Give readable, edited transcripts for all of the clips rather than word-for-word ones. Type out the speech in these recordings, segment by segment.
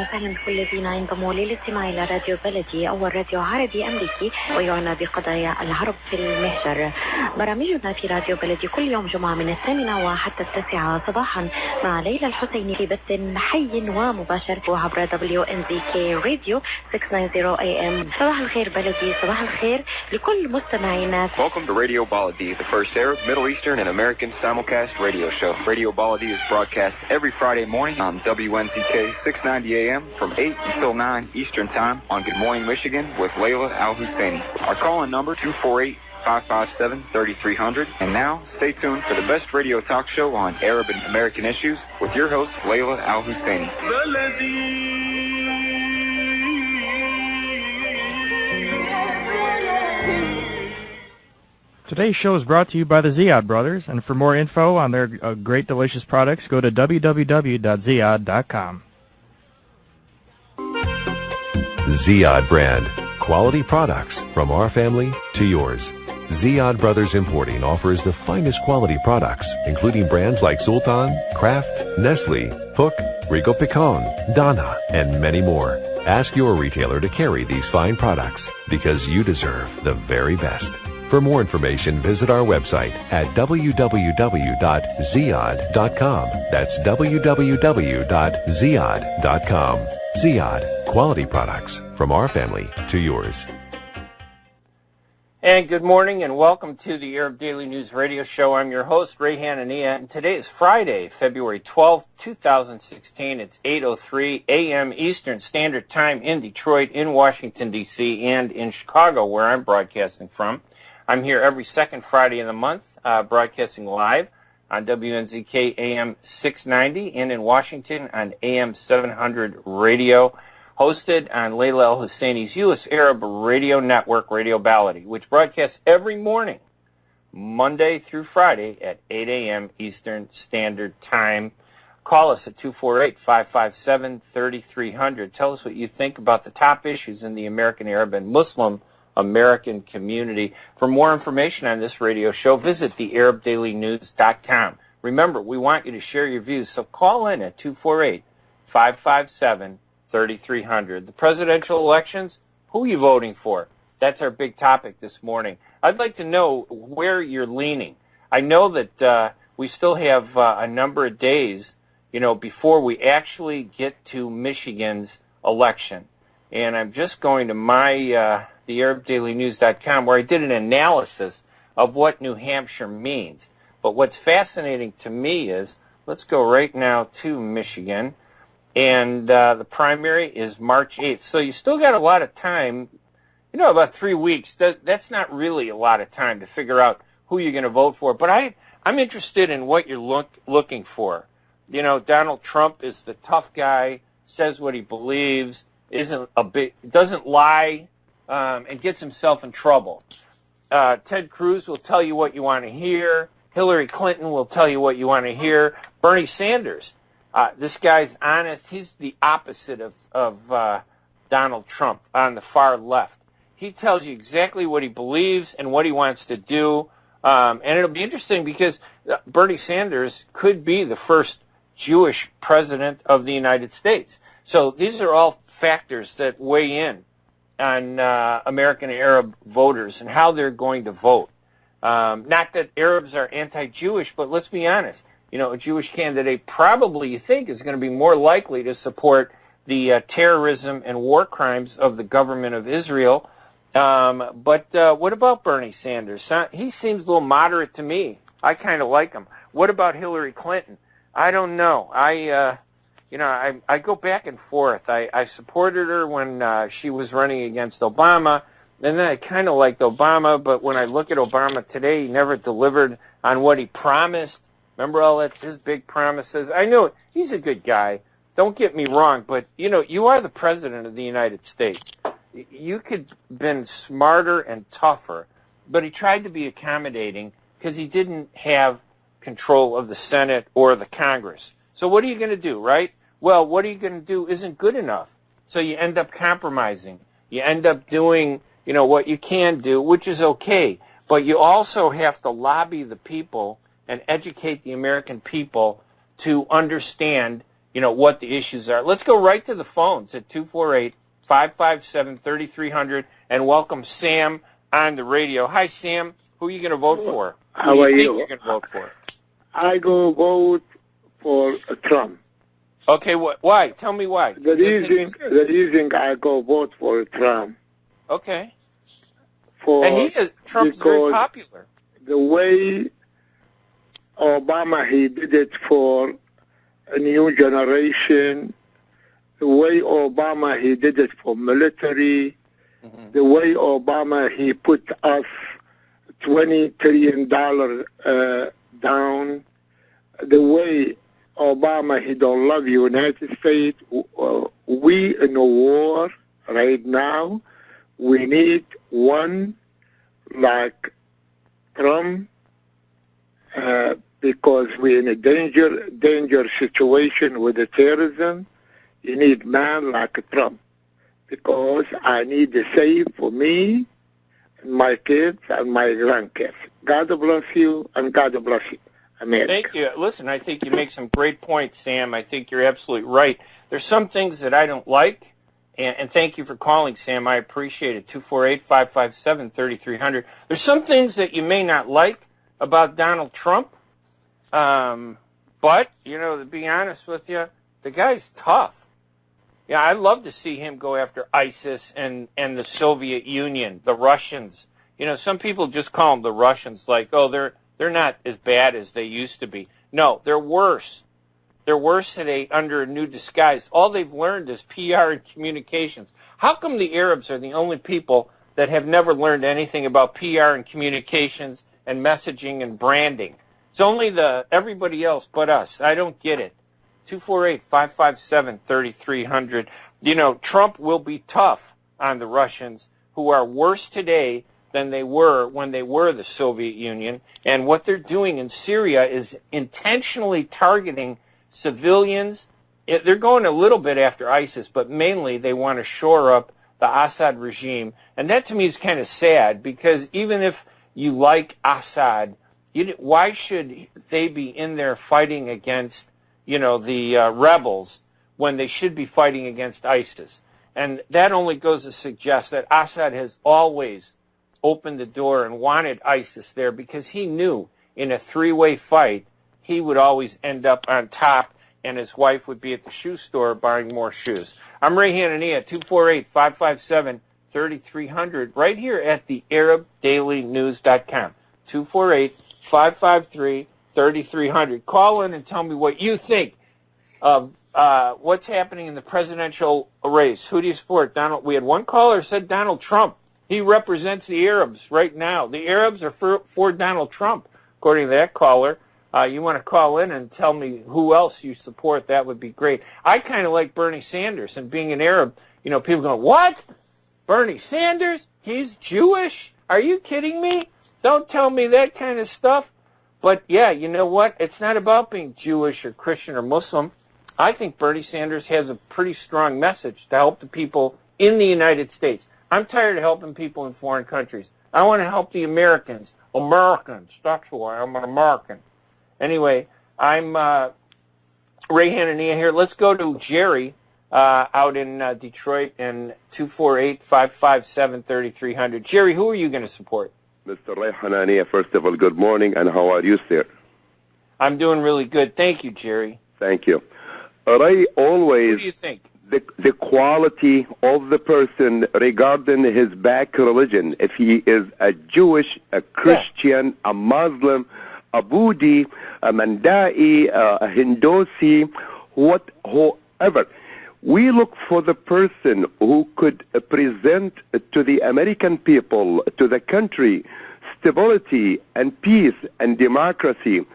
وسهلا بكل الذين ينضموا للاستماع إلى راديو بلدي أول راديو عربي أمريكي ويعنى بقضايا العرب في المهجر. برامجنا في راديو بلدي كل يوم جمعة من 8 وحتى 9 صباحا مع ليلى الحسيني في بث حي ومباشر عبر wnzk راديو 690 AM. صباح الخير بلدي، صباح الخير لكل مستمعينا. Welcome to Radio Baladi, the first Arab, Middle Eastern, and American simulcast radio show. Radio Baladi is broadcast every Friday morning on wnzk 690 AM from 8 until 9 Eastern Time on Good Morning Michigan with Layla Al-Husseini. Our call-in number 248-557-3300. And now, stay tuned for the best radio talk show on Arab and American issues with your host, Layla Al-Husseini. Today's show is brought to you by the Ziyad Brothers, and for more info on their great delicious products, go to www.ziyad.com. Ziyad brand. Quality products from our family to yours. Ziyad Brothers Importing offers the finest quality products, including brands like Sultan, Kraft, Nestle, Hook, Rico Picon, Donna, and many more. Ask your retailer to carry these fine products because you deserve the very best. For more information, visit our website at www.ziyad.com. That's www.ziyad.com. Ziyad, quality products from our family to yours. And good morning and welcome to the Arab Daily News Radio Show. I'm your host, Ray Hanania, and today is Friday, February 12th, 2016. It's 8:03 a.m. Eastern Standard Time in Detroit, in Washington, D.C., and in Chicago, where I'm broadcasting from. I'm here every second Friday of the month, broadcasting live on WNZK AM 690 and in Washington on AM 700 radio, hosted on Layla Al-Husseini's U.S. Arab Radio Network, Radio Baladi, which broadcasts every morning, Monday through Friday at 8 a.m. Eastern Standard Time. Call us at 248-557-3300. Tell us what you think about the top issues in the American Arab and Muslim American community. For more information on this radio show, visit thearabdailynews.com. Remember, we want you to share your views, so call in at 248-557-3300. The presidential elections, who are you voting for? That's our big topic this morning. I'd like to know where you're leaning. I know that we still have a number of days, before we actually get to Michigan's election. And I'm just going to my thearabdailynews.com, where I did an analysis of what New Hampshire means. But what's fascinating to me is, let's go right now to Michigan, and the primary is March 8th. So you still got a lot of time, about 3 weeks. That's not really a lot of time to figure out who you're going to vote for. But I'm interested in what you're looking for. Donald Trump is the tough guy, says what he believes, doesn't lie, and gets himself in trouble. Ted Cruz will tell you what you want to hear. Hillary Clinton will tell you what you want to hear. Bernie Sanders, this guy's honest. He's the opposite of Donald Trump on the far left. He tells you exactly what he believes and what he wants to do. And it'll be interesting because Bernie Sanders could be the first Jewish president of the United States. So these are all factors that weigh in on American Arab voters and how they're going to vote. Not that Arabs are anti-Jewish, but let's be honest. A Jewish candidate probably, you think, is going to be more likely to support the terrorism and war crimes of the government of Israel. But what about Bernie Sanders? He seems a little moderate to me. I kind of like him. What about Hillary Clinton? I don't know. I go back and forth. I supported her when she was running against Obama, and then I kind of liked Obama, but when I look at Obama today, he never delivered on what he promised. Remember all that, his big promises? I know he's a good guy. Don't get me wrong, but, you are the president of the United States. You could have been smarter and tougher, but he tried to be accommodating because he didn't have control of the Senate or the Congress. So what are you going to do, right? Well, what are you going to do isn't good enough. So you end up compromising. You end up doing, what you can do, which is okay. But you also have to lobby the people and educate the American people to understand, what the issues are. Let's go right to the phones at 248-557-3300 and welcome Sam on the radio. Hi, Sam. Who are you going to vote for? How are you? You're going to vote for? I go vote for Trump. Okay, why? Tell me why. The reason I go vote for Trump. Okay. And Trump's very popular. The way Obama, he did it for a new generation. The way Obama, he did it for military. Mm-hmm. The way Obama, he put us $20 trillion down. The way Obama, he don't love the United States. We in a war right now. We need one like Trump because we're in a danger situation with the terrorism. You need man like Trump because I need the save for me, and my kids, and my grandkids. God bless you, and God bless you, America. Thank you. Listen, I think you make some great points, Sam. I think you're absolutely right. There's some things that I don't like. And thank you for calling, Sam. I appreciate it. 248-557-3300. There's some things that you may not like about Donald Trump, but, to be honest with you, the guy's tough. Yeah, I'd love to see him go after ISIS and the Soviet Union, the Russians. Some people just call them the Russians, like, oh, they're not as bad as they used to be. No, they're worse. They're worse today under a new disguise. All they've learned is PR and communications. How come the Arabs are the only people that have never learned anything about PR and communications and messaging and branding? It's only everybody else but us. I don't get it. 248-557-3300. Trump will be tough on the Russians, who are worse today than they were when they were the Soviet Union. And what they're doing in Syria is intentionally targeting civilians. They're going a little bit after ISIS, but mainly they want to shore up the Assad regime. And that to me is kind of sad, because even if you like Assad, why should they be in there fighting against, the rebels when they should be fighting against ISIS? And that only goes to suggest that Assad has always opened the door and wanted ISIS there, because he knew in a three-way fight he would always end up on top, and his wife would be at the shoe store buying more shoes. I'm Ray Hanania, 248-557-3300, right here at the ArabDailyNews.com, 248-553-3300. Call in and tell me what you think of what's happening in the presidential race. Who do you support? We had one caller said Donald Trump. He represents the Arabs right now. The Arabs are for Donald Trump, according to that caller. You want to call in and tell me who else you support, that would be great. I kind of like Bernie Sanders, and being an Arab, people go, what? Bernie Sanders? He's Jewish? Are you kidding me? Don't tell me that kind of stuff. But, yeah, you know what? It's not about being Jewish or Christian or Muslim. I think Bernie Sanders has a pretty strong message to help the people in the United States. I'm tired of helping people in foreign countries. I want to help the Americans. That's why I'm an American. Anyway, I'm Ray Hanania here. Let's go to Jerry out in Detroit, and 248-557-3300. Jerry, who are you going to support? Mr. Ray Hanania, first of all, good morning, and how are you, sir? I'm doing really good. Thank you, Jerry. Thank you. Ray, always, what do you think? The quality of the person regarding his back religion, if he is a Jewish, a Christian, a Muslim, a Buddhi, a Mandai, a Hindusi, whoever. We look for the person who could present to the American people, to the country, stability and peace and democracy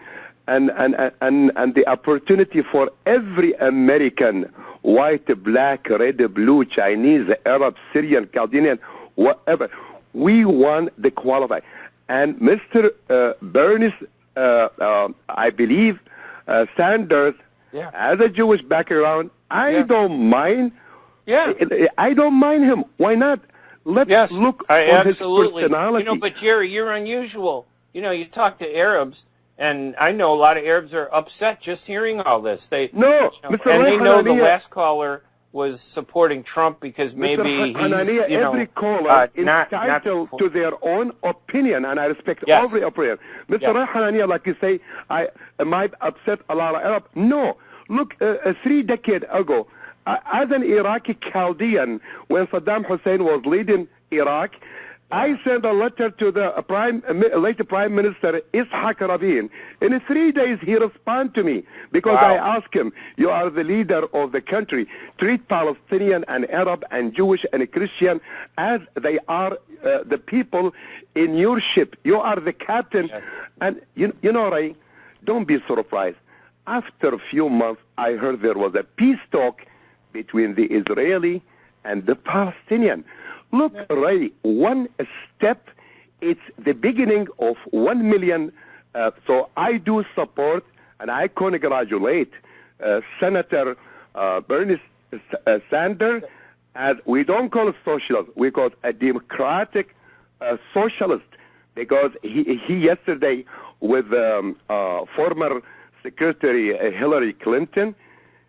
and the opportunity for every American, white, black, red, blue, Chinese, Arab, Syrian, Chaldean, whatever. We want the qualified. And Mr. Bernie, I believe, Sanders, as a Jewish background, I don't mind. Yeah. I don't mind him. Why not? Let's look for his personality. But Jerry, you're unusual. You talk to Arabs, And I know a lot of Arabs are upset just hearing all this. No, and Mr. they know the Hanania, last caller was supporting Trump because maybe Mr. Hanania, he's, every caller is not entitled to their own opinion, and I respect Yes. every opinion. Mr. Yes. Hanania, like you say, I might upset a lot of Arab. No, look, 3 decades ago, as an Iraqi Chaldean, when Saddam Hussein was leading Iraq, I sent a letter to the late Prime Minister Ishaq Rabin. In 3 days, he responded to me because Wow. I asked him, you are the leader of the country. Treat Palestinian and Arab and Jewish and Christian as they are the people in your ship. You are the captain. Yes. And you know, Ray, don't be surprised. After a few months, I heard there was a peace talk between the Israeli and the Palestinian. Look, Ray, one step, it's the beginning of 1 million. So I do support and I congratulate Senator Bernie Sanders, as we don't call it socialist, we call it a democratic socialist, because he yesterday with former Secretary Hillary Clinton,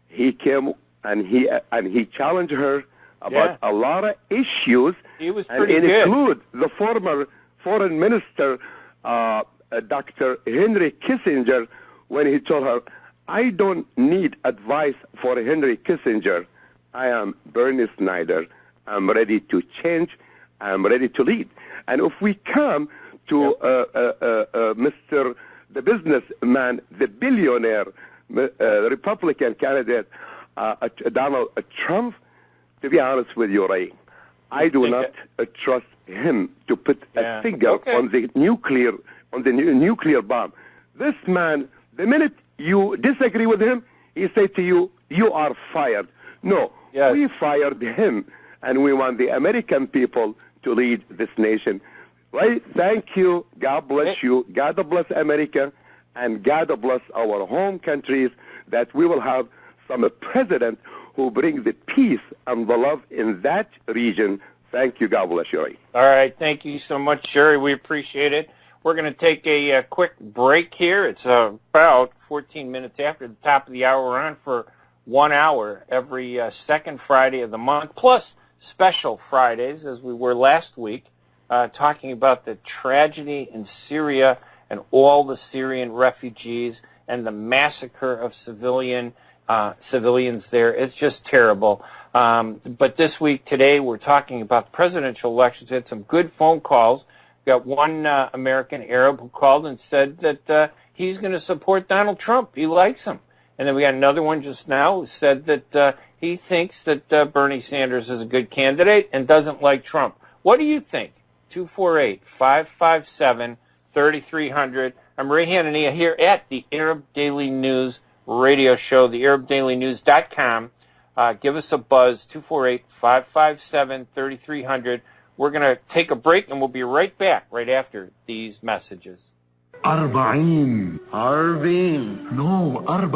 he came and he challenged her about a lot of issues, He was and pretty it good. include the former foreign minister, Dr. Henry Kissinger, when he told her, I don't need advice for Henry Kissinger. I am Bernie Snyder. I'm ready to change. I'm ready to lead. And if we come to Mr. the businessman, the billionaire Republican candidate, Donald Trump, to be honest with you, Ray, I do not trust him to put a finger on the nuclear bomb. This man, the minute you disagree with him, he say to you, you are fired. No, we fired him, and we want the American people to lead this nation. Right? Thank you. God bless you. God bless America, and God bless our home countries, that we will have some president who brings the peace and the love in that region. Thank you. God bless you. All right. Thank you so much, Sherry. We appreciate it. We're going to take a quick break here. It's about 14 minutes after the top of the hour. We're on for 1 hour every second Friday of the month, plus special Fridays, as we were last week, talking about the tragedy in Syria and all the Syrian refugees and the massacre of civilians there. It's just terrible. But this week, today, we're talking about the presidential elections. We had some good phone calls. We got one American Arab who called and said that he's going to support Donald Trump. He likes him. And then we got another one just now who said that he thinks that Bernie Sanders is a good candidate and doesn't like Trump. What do you think? 248-557-3300. I'm Ray Hanania here at the Arab Daily News radio show, the ArabDailyNews.com. Give us a buzz, 248-557-3300. We're going to take a break, and we'll be right back right after these messages. 40 No, 40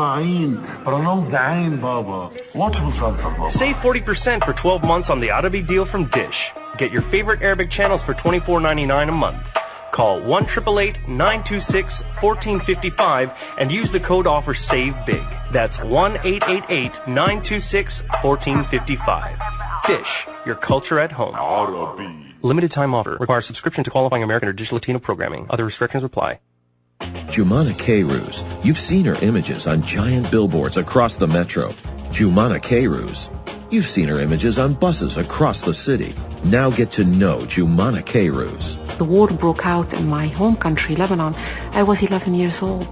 Pronounce the عين بابا. Watch مسلسل بابا. Save 40% for 12 months on the Arabic deal from Dish. Get your favorite Arabic channels for $24.99 a month. Call 1-888-926-1455 and use the code offer SAVEBIG. That's 1-888-926-1455. Dish, your culture at home. عربي. Limited time offer. Requires subscription to qualifying American or Dish Latino programming. Other restrictions apply. Jumana K-Ruse. You've seen her images on giant billboards across the metro. Jumana K-Ruse. You've seen her images on buses across the city. Now get to know Jumana K-Ruse. The war broke out in my home country, Lebanon. I was 11 years old,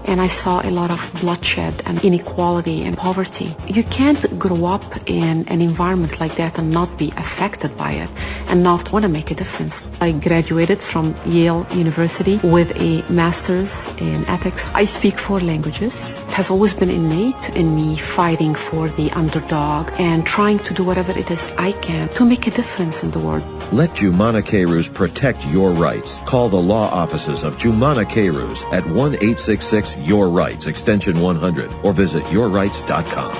and I saw a lot of bloodshed and inequality and poverty. You can't grow up in an environment like that and not be affected by it and not want to make a difference. I graduated from Yale University with a master's in ethics. I speak 4 languages. It has always been innate in me fighting for the underdog and trying to do whatever it is I can to make a difference in the world. Let Jumana K-Ruse protect your rights. Call the law offices of Jumana K-Ruse at 1-866-YOUR-RIGHTS, extension 100, or visit yourrights.com.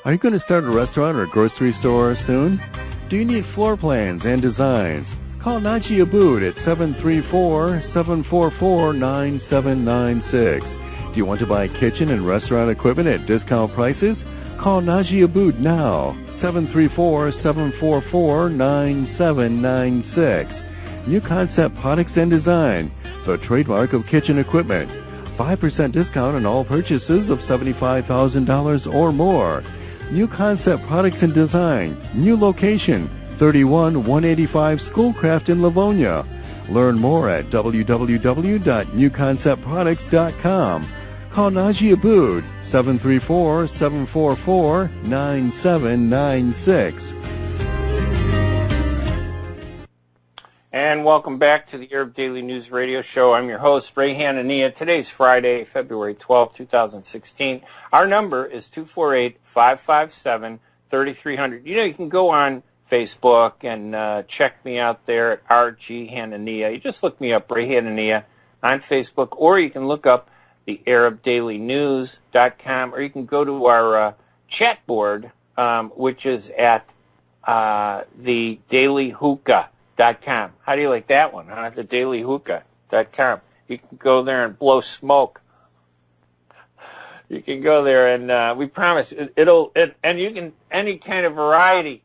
Are you going to start a restaurant or grocery store soon? Do you need floor plans and designs? Call Naji Abood at 734-744-9796. Do you want to buy kitchen and restaurant equipment at discount prices? Call Naji Abood now, 734-744-9796. New Concept Products and Design, the trademark of kitchen equipment. 5% discount on all purchases of $75,000 or more. New Concept Products and Design, new location, 31185 Schoolcraft in Livonia. Learn more at www.newconceptproducts.com. Call Naji Abood, 734-744-9796. And welcome back to the Arab Daily News Radio Show. I'm your host, Ray Hanania. Today's Friday, February 12, 2016. Our number is 248-557-3300. You know, you can go on Facebook and check me out there at RG Hanania. You just look me up, Ray Hanania, on Facebook, or you can look up the ArabDailyNews.com, or you can go to our chat board, which is at the dailyhookah.com. How do you like that one, huh? The dailyhookah.com. You can go there and blow smoke. You can go there and we promise and you can, any kind of variety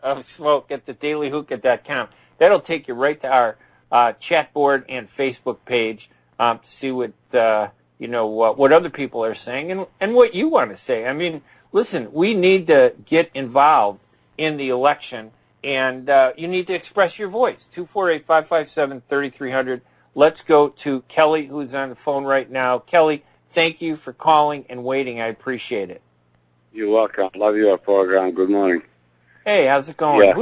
of smoke at the dailyhookah.com. That'll take you right to our chat board and Facebook page to see what what other people are saying and what you want to say. I mean, listen, we need to get involved in the election, and you need to express your voice. 248-557-3300. Let's go to Kelly, who's on the phone right now. Kelly, thank you for calling and waiting. I appreciate it. You're welcome. Love your program. Good morning. Hey, how's it going? Yeah.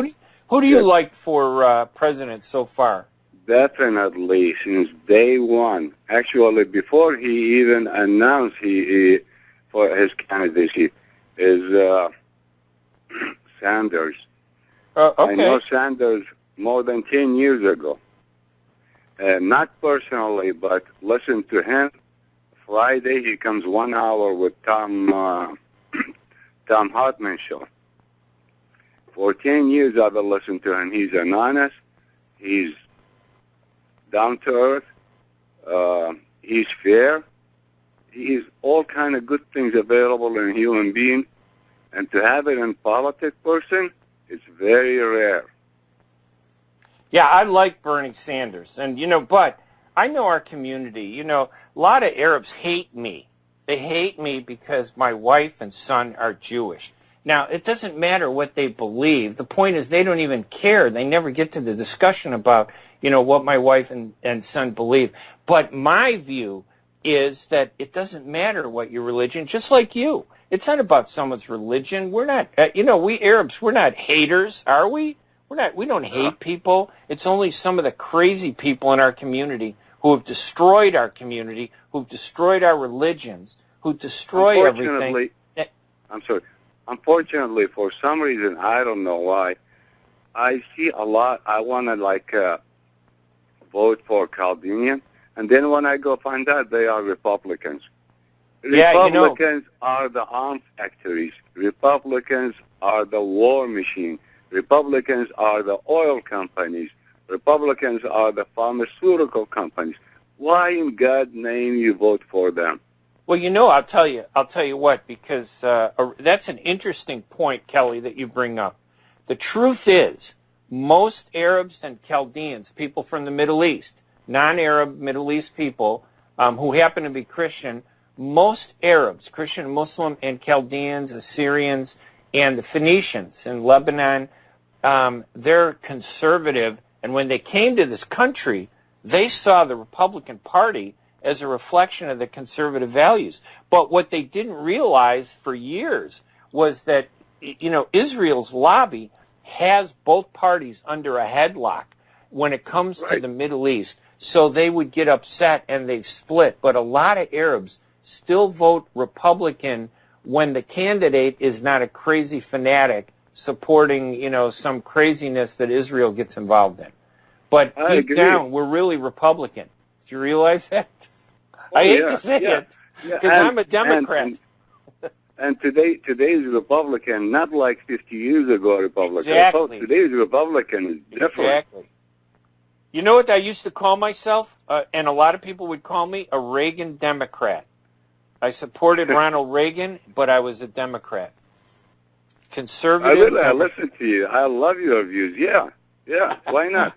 Who do you like for president so far? Definitely, since day one. Actually, before he even announced he for his candidacy, is Sanders. Okay. I know Sanders more than 10 years ago. Not personally, but listen to him. Friday, he comes 1 hour with Tom Hartman show. For 10 years, I've listened to him. He's an honest. He's down to earth. He's fair. He's all kind of good things available in a human being. And to have it in politics person, it's very rare. Yeah, I like Bernie Sanders. And, but I know our community. A lot of Arabs hate me. They hate me because my wife and son are Jewish. Now, it doesn't matter what they believe. The point is they don't even care. They never get to the discussion about, what my wife and son believe. But my view is that it doesn't matter what your religion, just like you. It's not about someone's religion. We're not, we Arabs, we're not haters, are we? We don't hate people. It's only some of the crazy people in our community who have destroyed our community, who've destroyed our religions, who destroy everything. I'm sorry. Unfortunately, for some reason, I don't know why, I see a lot, I want to vote for Chaldean, and then when I go find out they are Republicans. Republicans are the arms factories. Republicans are the war machine. Republicans are the oil companies. Republicans are the pharmaceutical companies. Why in God's name you vote for them? Well, I'll tell you what, because that's an interesting point, Kelly, that you bring up. The truth is, most Arabs and Chaldeans, people from the Middle East, non-Arab Middle East people who happen to be Christian, most Arabs, Christian, Muslim, and Chaldeans, Assyrians, and the Phoenicians in Lebanon, they're conservative. And when they came to this country, they saw the Republican Party as a reflection of the conservative values. But what they didn't realize for years was that, Israel's lobby has both parties under a headlock when it comes to the Middle East. So they would get upset and they've split. But a lot of Arabs still vote Republican when the candidate is not a crazy fanatic supporting, some craziness that Israel gets involved in. But deep down, we're really Republican. Do you realize that? I hate to say it, because I'm a Democrat. And today's Republican, not like 50 years ago Republican. Exactly. Today's Republican is different. Exactly. You know what I used to call myself, and a lot of people would call me a Reagan Democrat. I supported Ronald Reagan, but I was a Democrat. Conservative. I listen to you. I love your views. Yeah. Why not?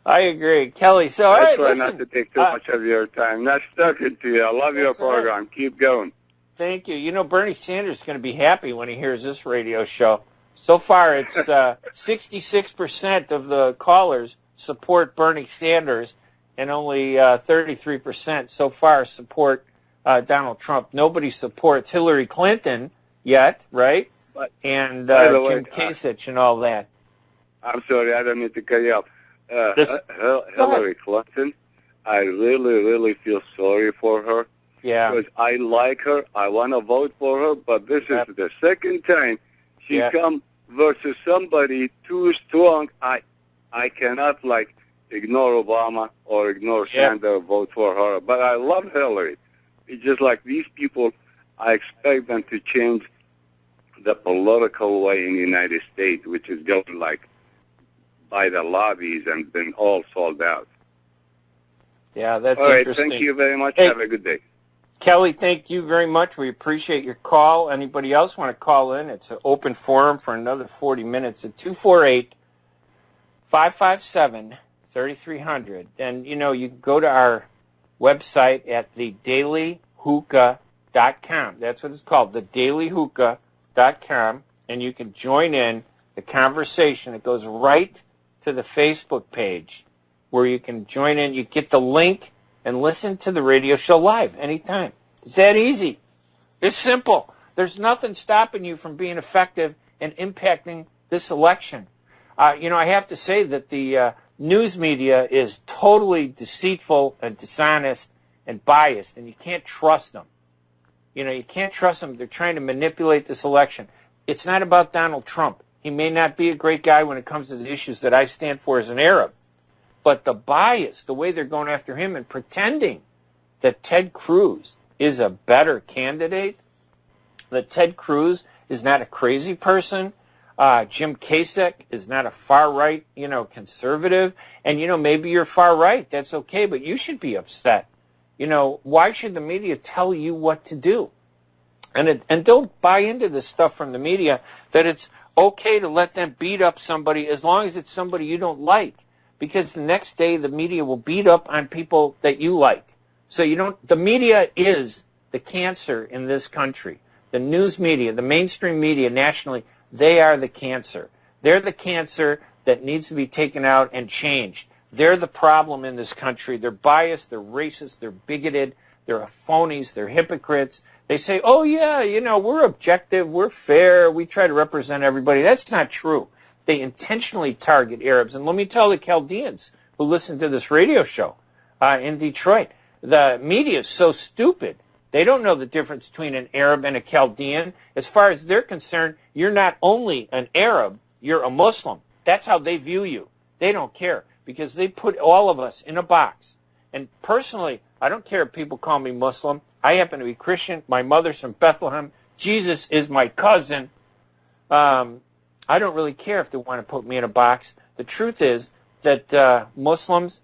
I agree. Kelly, so all I right, try listen. not to take too much of your time. Nice talking to you. I love your program. Right. Keep going. Thank you. You know, Bernie Sanders is going to be happy when he hears this radio show. So far, it's 66% of the callers support Bernie Sanders, and only 33% so far support Donald Trump. Nobody supports Hillary Clinton yet, right? But, and way, Jim Kasich and all that. I'm sorry, I don't mean to cut you off. Hillary Clinton, I really feel sorry for her. Yeah. Because I like her, I want to vote for her, but this is the second time she come versus somebody too strong. I cannot ignore Obama or ignore Sanders, vote for her. But I love Hillary. It's just like these people, I expect them to change the political way in the United States, which is going by the lobbies and been all sold out. Yeah, that's all right. Interesting. Thank you very much. Hey, have a good day. Kelly, thank you very much. We appreciate your call. Anybody else want to call in? It's an open forum for another 40 minutes at 248-557-3300. And, you know, you can go to our website at thedailyhookah.com. That's what it's called, thedailyhookah.com. And you can join in the conversation. It goes right to the Facebook page where you can join in. You get the link and listen to the radio show live anytime. It's that easy. It's simple. There's nothing stopping you from being effective and impacting this election. You know, I have to say that the news media is totally deceitful and dishonest and biased, and you can't trust them. You know, you can't trust them. They're trying to manipulate this election. It's not about Donald Trump. He may not be a great guy when it comes to the issues that I stand for as an Arab. But the bias, the way they're going after him and pretending that Ted Cruz is a better candidate, that Ted Cruz is not a crazy person, Jim Kasich is not a far-right, you know, conservative, and, you know, maybe you're far-right, that's okay, but you should be upset. You know, why should the media tell you what to do? And don't buy into this stuff from the media that it's okay to let them beat up somebody as long as it's somebody you don't like. Because the next day the media will beat up on people that you like. So you don't, the media is the cancer in this country. The news media, the mainstream media nationally, they are the cancer. They're the cancer that needs to be taken out and changed. They're the problem in this country. They're biased, they're racist, they're bigoted, they're phonies, they're hypocrites. They say, oh yeah, you know, we're objective, we're fair, we try to represent everybody. That's not true. They intentionally target Arabs. And let me tell the Chaldeans who listen to this radio show in Detroit, the media is so stupid. They don't know the difference between an Arab and a Chaldean. As far as they're concerned, you're not only an Arab, you're a Muslim. That's how they view you. They don't care because they put all of us in a box. And personally, I don't care if people call me Muslim. I happen to be Christian. My mother's from Bethlehem. Jesus is my cousin. I don't really care if they want to put me in a box. The truth is that Muslims,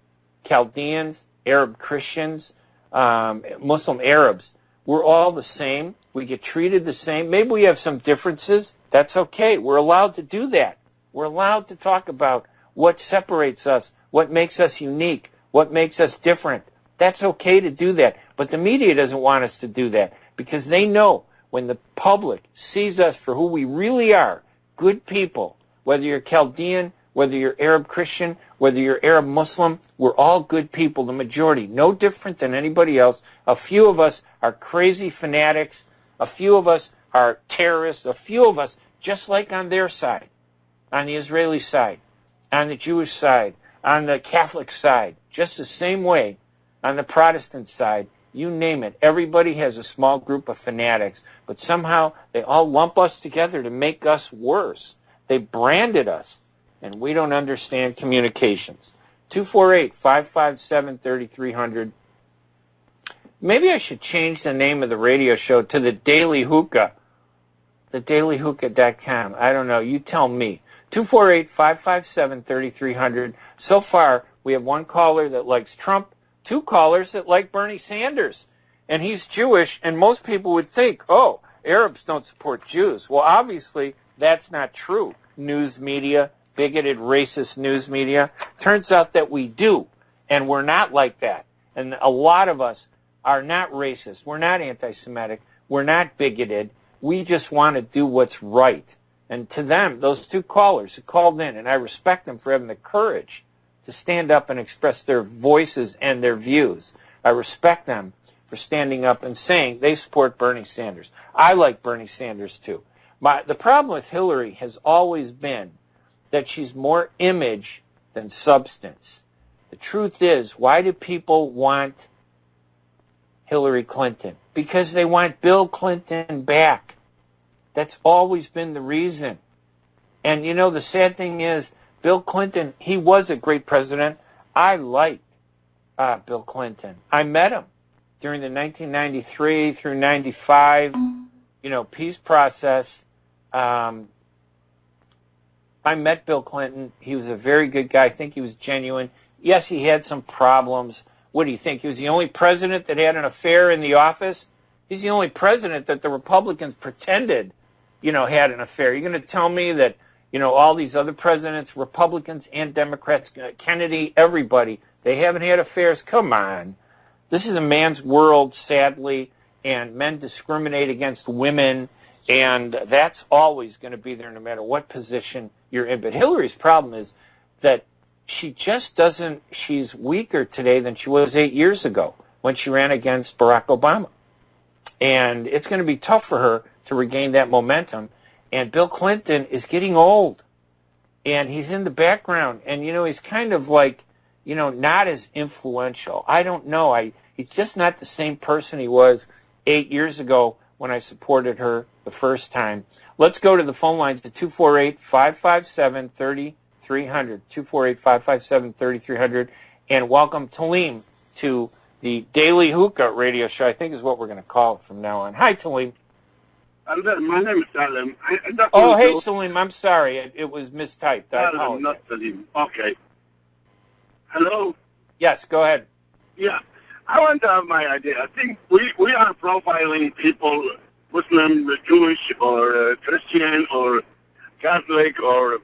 Chaldeans, Arab Christians, Muslim Arabs, we're all the same. We get treated the same. Maybe we have some differences. That's okay. We're allowed to do that. We're allowed to talk about what separates us, what makes us unique, what makes us different. That's okay to do that. But the media doesn't want us to do that because they know when the public sees us for who we really are, good people, whether you're Chaldean, whether you're Arab Christian, whether you're Arab Muslim, we're all good people, the majority, no different than anybody else. A few of us are crazy fanatics. A few of us are terrorists. A few of us, just like on their side, on the Israeli side, on the Jewish side, on the Catholic side, just the same way on the Protestant side, you name it. Everybody has a small group of fanatics, but somehow they all lump us together to make us worse. They branded us, and we don't understand communications. 248-557-3300. Maybe I should change the name of the radio show to The Daily Hookah, thedailyhookah.com. I don't know. You tell me. 248-557-3300. So far, We have one caller that likes Trump, two callers that like Bernie Sanders. And he's Jewish, and most people would think, oh, Arabs don't support Jews. Well, obviously, that's not true. News media, bigoted, racist news media. Turns out that we do, and we're not like that. And a lot of us are not racist. We're not anti-Semitic. We're not bigoted. We just want to do what's right. And to them, those two callers who called in, and I respect them for having the courage to stand up and express their voices and their views. I respect them for standing up and saying they support Bernie Sanders. I like Bernie Sanders too. The problem with Hillary has always been that she's more image than substance. The truth is, why do people want Hillary Clinton? Because they want Bill Clinton back. That's always been the reason. And you know, the sad thing is, Bill Clinton, he was a great president. I liked Bill Clinton. I met him during the 1993 through 95, peace process. I met Bill Clinton. He was a very good guy. I think he was genuine. Yes, he had some problems. What do you think? He was the only president that had an affair in the office? He's the only president that the Republicans pretended, had an affair. You're going to tell me that, all these other presidents, Republicans and Democrats, Kennedy, everybody, they haven't had affairs? Come on. This is a man's world, sadly, and men discriminate against women, and that's always going to be there no matter what position you're in. But Hillary's problem is that she just doesn't, she's weaker today than she was 8 years ago when she ran against Barack Obama. And it's going to be tough for her to regain that momentum. And Bill Clinton is getting old, and he's in the background, and, he's kind of like, not as influential. I don't know. He's just not the same person he was 8 years ago when I supported her the first time. Let's go to the phone lines at 248-557-3300, 248-557-3300, and welcome Talim to the Daily Hookah radio show, I think is what we're going to call it from now on. Hi, Talim. My name is Salim. Oh, hey, Salim. I'm sorry. It was mistyped. Salim, not Salim. Okay. Hello? Yes, go ahead. Yeah. I want to have my idea. I think we are profiling people, Muslim, Jewish, or Christian, or Catholic, or...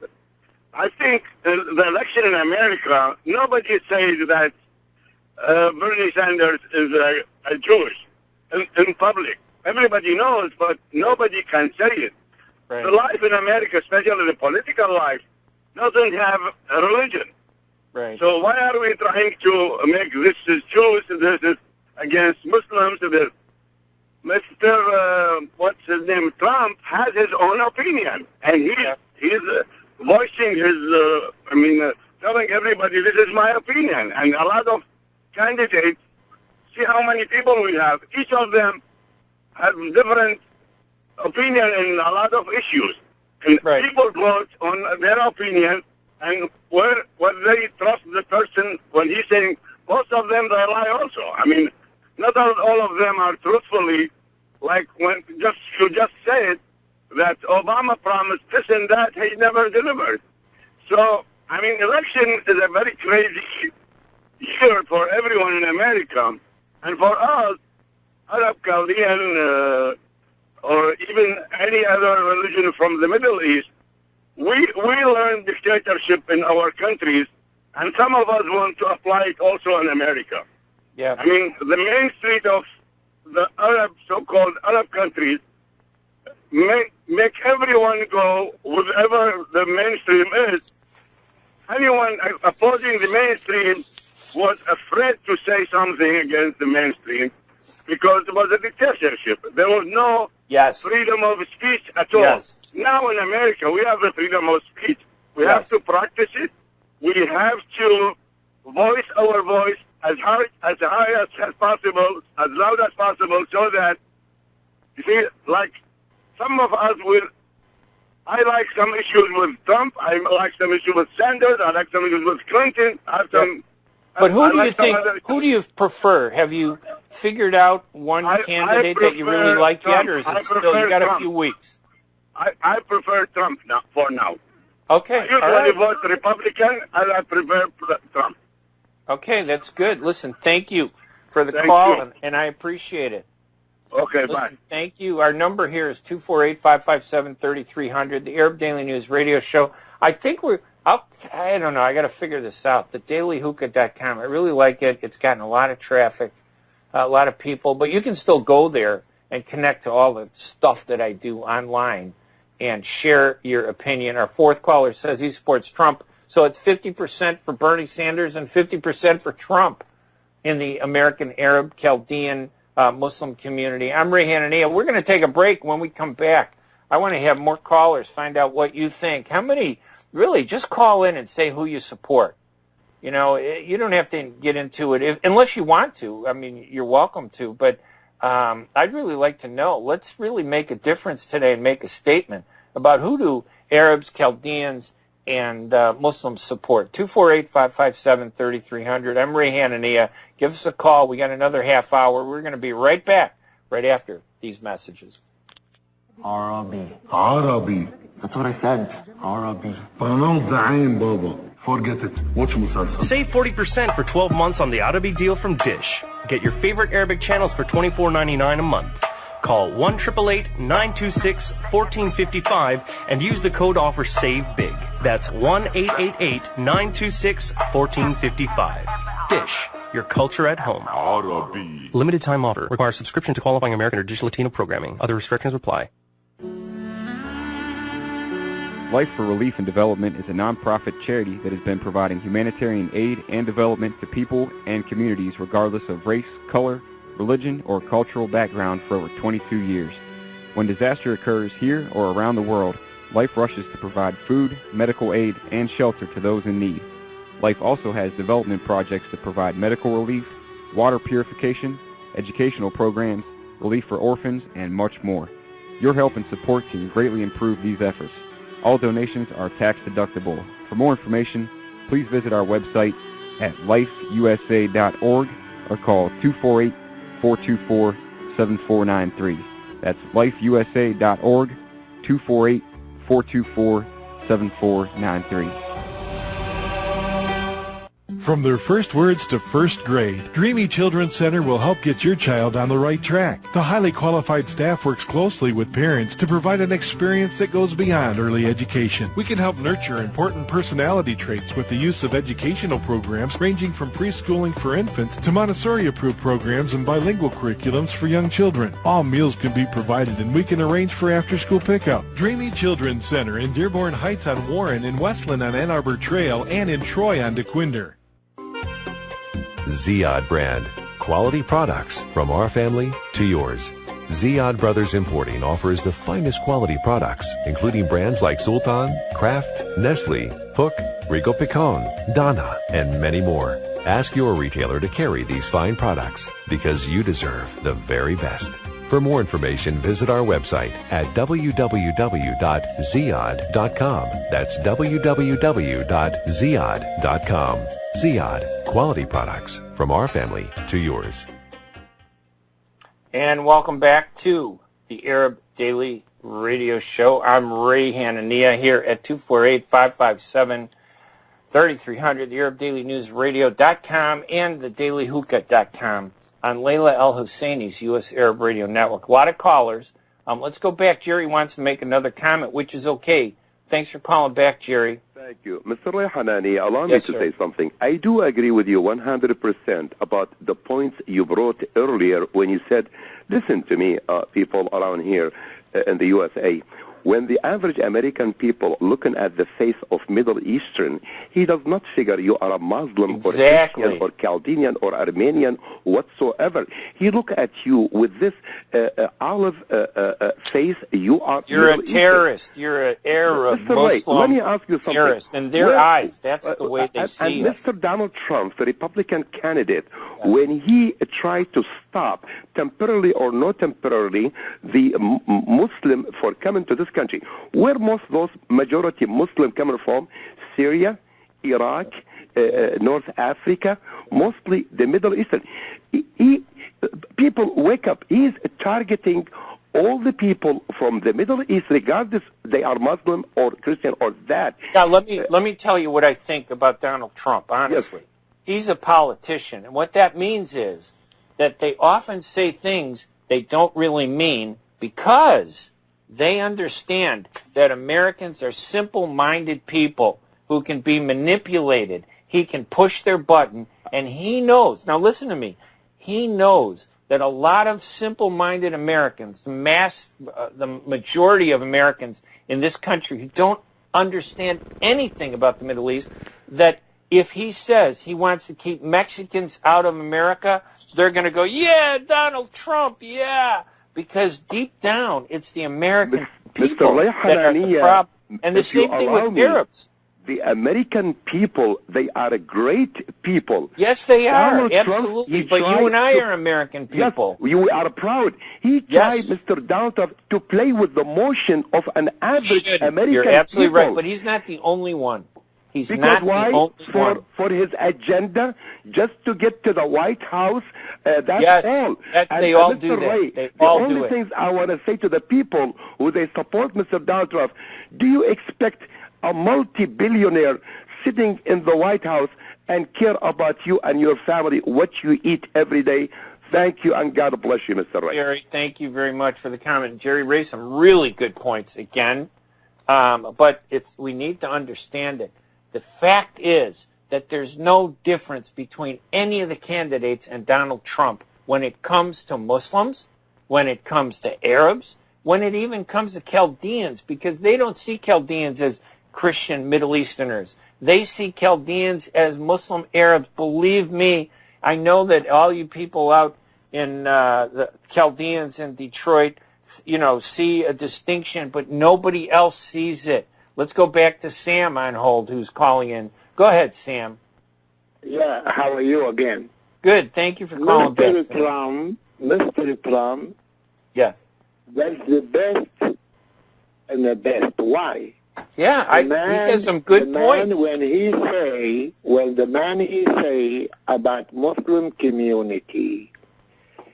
I think the election in America, nobody says that Bernie Sanders is a Jewish in public. Everybody knows, but nobody can say it. Right. The life in America, especially the political life, doesn't have a religion. Right. So why are we trying to make this is Jews, this is against Muslims? Mr. What's his name? Trump has his own opinion, and he's voicing his, telling everybody this is my opinion. And a lot of candidates, see how many people we have. Each of them have different opinion in a lot of issues. And people vote on their opinion, and where they trust the person when he's saying, most of them, they lie also. Not all of them are truthfully, like when you just said that Obama promised this and that, he never delivered. So, election is a very crazy year for everyone in America. And for us, Arab, Chaldean, or even any other religion from the Middle East, we learned dictatorship in our countries, and some of us want to apply it also in America. Yeah. The main street of the Arab, so-called Arab countries, make everyone go whatever the mainstream is. Anyone opposing the mainstream was afraid to say something against the mainstream because it was a dictatorship. There was no freedom of speech at all. Yes. Now in America, we have the freedom of speech. We have to practice it. We have to voice our voice as high as possible, as loud as possible, so that, you see, like some of us I like some issues with Trump, I like some issues with Sanders, I like some issues with Clinton, I have some... But who do you prefer? Have you figured out one candidate that you really like yet, or is it still, you got a few weeks? I prefer Trump for now. Okay. I usually vote Republican, and I prefer Trump. Okay, that's good. Listen, thank you for the call, and I appreciate it. Okay, Listen, bye. Thank you. Our number here is 248-557-3300, the Arab Daily News radio show. I think I don't know, I got to figure this out. The dailyhookah.com, I really like it. It's gotten a lot of traffic, a lot of people, but you can still go there and connect to all the stuff that I do online and share your opinion. Our fourth caller says he supports Trump, so it's 50% for Bernie Sanders and 50% for Trump in the American Arab Chaldean Muslim community. I'm Ray Hanania. We're going to take a break. When we come back, I want to have more callers find out what you think. How many, really, just call in and say who you support. You know, you don't have to get into it unless you want to. I mean, you're welcome to, but I'd really like to know. Let's really make a difference today and make a statement about who do Arabs, Chaldeans, and Muslims support. 248-557-3300. I'm Ray Hanania. Give us a call. We got another half hour. We're going to be right back right after these messages. Arabi. That's what I said. Arabi. Pronounce the ain, Baba. Forget it. Watch مسلسل. Save 40% for 12 months on the Arabi deal from Dish. Get your favorite Arabic channels for $24.99 a month. Call 1-888-926-1455 and use the code offer SAVEBIG. That's 1-888-926-1455. Dish, your culture at home. Arabi. Limited time offer. Requires subscription to qualifying American or Dish Latino programming. Other restrictions apply. Life for Relief and Development is a nonprofit charity that has been providing humanitarian aid and development to people and communities regardless of race, color, religion, or cultural background for over 22 years. When disaster occurs here or around the world, Life rushes to provide food, medical aid, and shelter to those in need. Life also has development projects to provide medical relief, water purification, educational programs, relief for orphans, and much more. Your help and support can greatly improve these efforts. All donations are tax deductible. For more information, please visit our website at lifeusa.org or call 248-424-7493. That's lifeusa.org, 248-424-7493. From their first words to first grade, Dreamy Children's Center will help get your child on the right track. The highly qualified staff works closely with parents to provide an experience that goes beyond early education. We can help nurture important personality traits with the use of educational programs ranging from preschooling for infants to Montessori-approved programs and bilingual curriculums for young children. All meals can be provided and we can arrange for after-school pickup. Dreamy Children's Center in Dearborn Heights on Warren, in Westland on Ann Arbor Trail, and in Troy on DeQuinder. Ziyad brand. Quality products from our family to yours. Ziyad Brothers Importing offers the finest quality products, including brands like Sultan, Kraft, Nestle, Hook, Rico Picon, Donna, and many more. Ask your retailer to carry these fine products because you deserve the very best. For more information, visit our website at www.ziyad.com. That's www.ziyad.com. Ziyad, quality products from our family to yours. And welcome back to the Arab Daily Radio Show. I'm Ray Hanania here at 248-557-3300, the Arab Daily News Radio.com and the dailyhookah.com on Layla El-Husseini's U.S. Arab Radio Network. A lot of callers. Let's go back. Jerry wants to make another comment, which is okay. Thanks for calling back, Jerry. Thank you. Mr. Ray Hanani, allow me to say something. I do agree with you 100% about the points you brought earlier when you said, listen to me, people around here in the USA. When the average American people looking at the face of Middle Eastern, he does not figure you are a Muslim or Christian or Chaldean or Armenian whatsoever. He look at you with this olive face. You're a terrorist. You're an Arab Mr. Muslim Ray, let me ask you something. terrorist. In their eyes, that's the way they see it. And Mr. Donald Trump, the Republican candidate, when he tried to stop, temporarily or not temporarily, the Muslim for coming to this country, where most of those majority Muslim coming from? Syria, Iraq, North Africa, mostly the Middle Eastern. People wake up. He's targeting all the people from the Middle East, regardless they are Muslim or Christian or that. Now, let me tell you what I think about Donald Trump, honestly. Yes. he's a politician. And what that means is that they often say things they don't really mean because they understand that Americans are simple-minded people who can be manipulated. He can push their button, and he knows. Now listen to me. He knows that a lot of simple-minded Americans, the majority of Americans in this country who don't understand anything about the Middle East, that if he says he wants to keep Mexicans out of America, they're going to go, yeah, Donald Trump, yeah, because deep down it's the American people that are the problem. And the same thing with Arabs. The American people, they are a great people. Yes, they are, Donald absolutely. Trump, but you and I are American people. Yes, you are proud. He tried, Mr. Donald Trump, to play with the motion of an average American You're absolutely people. right, but he's not the only one. He's because not why? the only one. For his agenda, just to get to the White House, that's all. They all do that. Ray, they the all only do it. things I want to say to the people who they support Mr. Donald Trump, do you expect a multi-billionaire sitting in the White House and care about you and your family, what you eat every day? Thank you, and God bless you, Mr. Ray. Jerry, thank you very much for the comment. Jerry raised some really good points again, but we need to understand it. The fact is that there's no difference between any of the candidates and Donald Trump when it comes to Muslims, when it comes to Arabs, when it even comes to Chaldeans, because they don't see Chaldeans as Christian Middle Easterners. They see Chaldeans as Muslim Arabs. Believe me, I know that all you people out in the Chaldeans in Detroit, see a distinction, but nobody else sees it. Let's go back to Sam on hold, who's calling in. Go ahead, Sam. Yeah, how are you again? Good, thank you for calling back. Mr. Trump, yeah, that's the best and the best. Why? Yeah, he has some good points. When the man he say about Muslim community,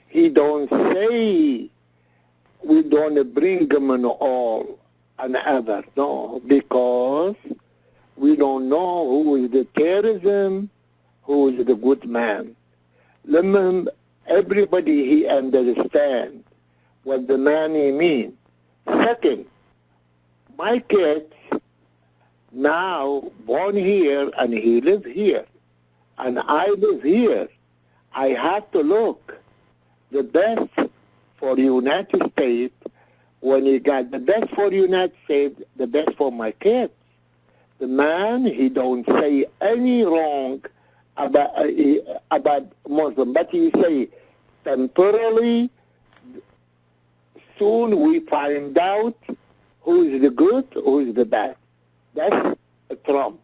he don't say we don't bring them in all and ever. No, because we don't know who is the terrorism, who is the good man. Everybody he understand what the man he mean. Second, my kids now born here and he live here and I live here. I have to look the best for the United States. When he got the best for the United States, the best for my kids. The man, he don't say any wrong about Muslim, but he say temporarily, soon we find out who is the good, who is the bad. That's Trump.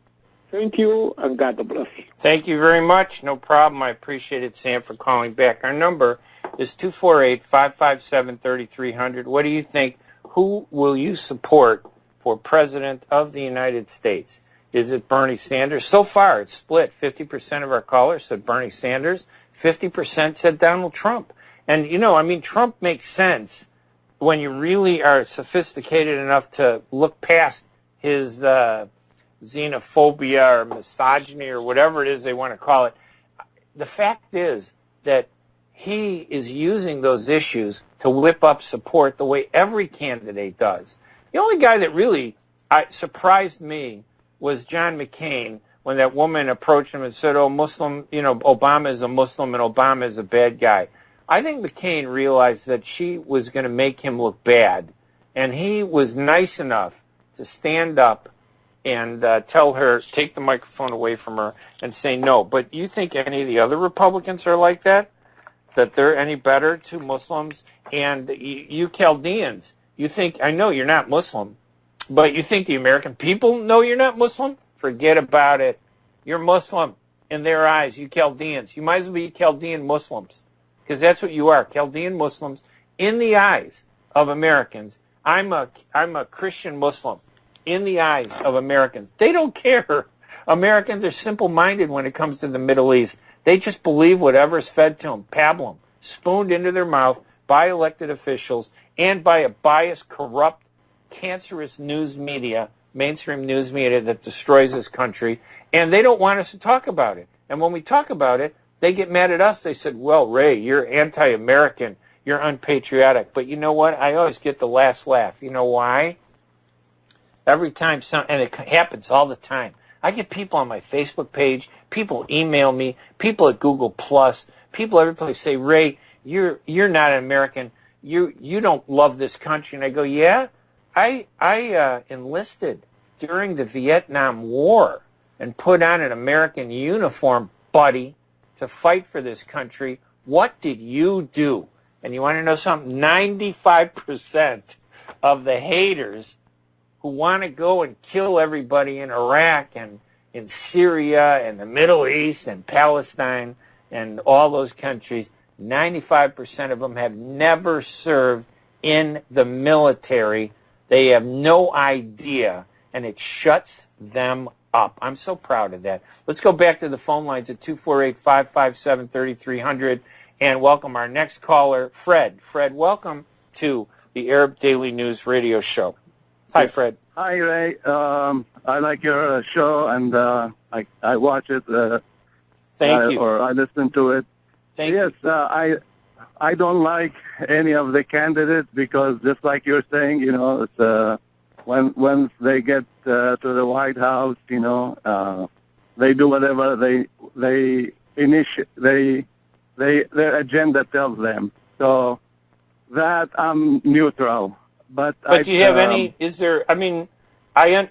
Thank you, and God bless you. Thank you very much. No problem. I appreciate it, Sam, for calling back. Our number is 248-557-3300. What do you think? Who will you support for President of the United States? Is it Bernie Sanders? So far, it's split. 50% of our callers said Bernie Sanders. 50% said Donald Trump. And, Trump makes sense when you really are sophisticated enough to look past his xenophobia or misogyny or whatever it is they want to call it. The fact is that he is using those issues to whip up support the way every candidate does. The only guy that really surprised me was John McCain when that woman approached him and said, Obama is a Muslim and Obama is a bad guy. I think McCain realized that she was going to make him look bad, and he was nice enough to stand up and tell her, take the microphone away from her and say no. But you think any of the other Republicans are like that? That they're any better to Muslims? And you Chaldeans, you think, I know you're not Muslim, but you think the American people know you're not Muslim? Forget about it. You're Muslim in their eyes, you Chaldeans. You might as well be Chaldean Muslims, because that's what you are, Chaldean Muslims in the eyes of Americans. I'm a Christian Muslim in the eyes of Americans. They don't care. Americans are simple-minded when it comes to the Middle East. They just believe whatever's fed to them, pablum, spooned into their mouth by elected officials and by a biased, corrupt, cancerous news media, mainstream news media that destroys this country, and they don't want us to talk about it. And when we talk about it, they get mad at us. They said, well, Ray, you're anti-American. You're unpatriotic. But you know what? I always get the last laugh. You know why? Every time, and it happens all the time. I get people on my Facebook page, people email me, people at Google Plus, people every place say, Ray, you're not an American. You don't love this country. And I go, yeah, I enlisted during the Vietnam War and put on an American uniform, buddy, to fight for this country. What did you do? And you want to know something? 95% of the haters who want to go and kill everybody in Iraq and in Syria and the Middle East and Palestine and all those countries, 95% of them have never served in the military. They have no idea, and it shuts them up. I'm so proud of that. Let's go back to the phone lines at 248-557-3300 and welcome our next caller, Fred. Fred, welcome to the Arab Daily News radio show. Hi, Fred. Hi, Ray. I like your show, and I watch it. Thank you. Or I listen to it. Thank you. I don't like any of the candidates because, just like you're saying, you know, it's, when they get to the White House, you know, they do whatever their agenda tells them. So that I'm neutral. But do you have any, is there, I mean,